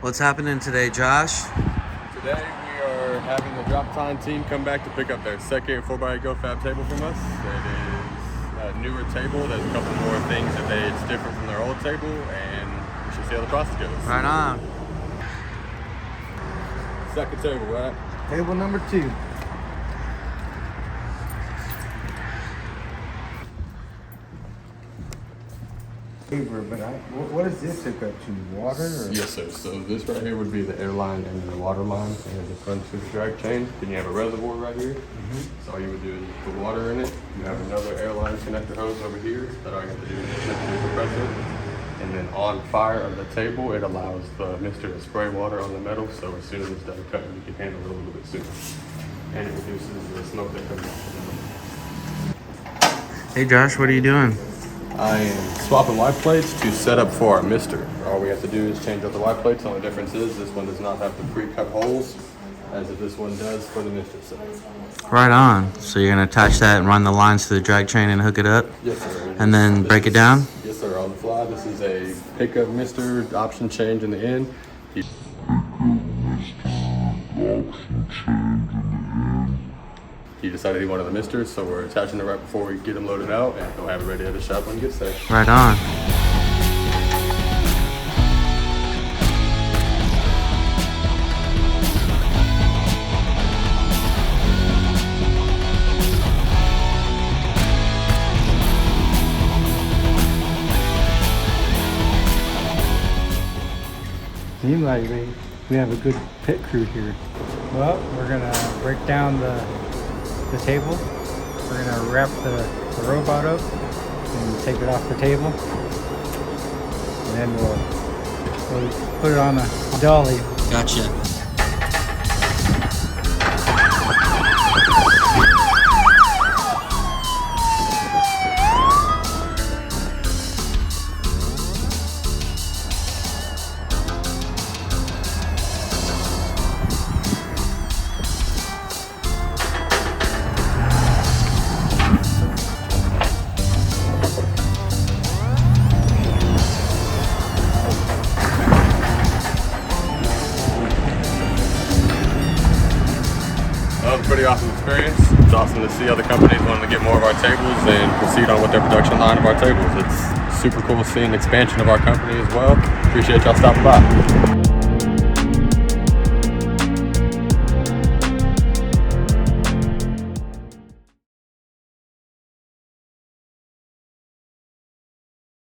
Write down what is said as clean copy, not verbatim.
What's happening today, Josh? Today we are having the Drop Tine team come back to pick up their second 4x8 Go Fab table from us. It is a newer table. There's a couple more things that it's different from their old table, and we should see how the process goes. Right on. Second table, right? Table number 2. But what does this hook up to? Water? Or? Yes, sir. So this right here would be the air line and the water line, and the front to the drag chain. Then you have a reservoir right here. So all you would do is put water in it. You have another airline connector hose over here that all you have to do is connect to the compressor. And then on fire of the table, it allows the mister to spray water on the metal. So as soon as it's done cutting, you can handle it a little bit sooner. And it reduces the smoke that comes out. Hey, Josh, what are you doing? I am swapping Y plates to set up for our mister. All we have to do is change out the Y plates. The only difference is this one does not have the pre-cut holes as if this one does for the mister set. Right on. So you're gonna attach that and run the lines to the drag chain and hook it up? Yes, sir. And then break it down? Yes, sir. On the fly. This is a pickup mister option change in the end. He decided he wanted the mister, so we're attaching it right before we get him loaded out, and he'll have it ready at the shop when he gets there. Right on. Seems like we have a good pit crew here. Well, we're gonna break down the table. We're gonna wrap the robot up and take it off the table. And then we'll put it on a dolly. Gotcha. Pretty awesome experience. It's awesome to see other companies wanting to get more of our tables and proceed on with their production line of our tables. It's super cool seeing the expansion of our company as well. Appreciate y'all stopping by.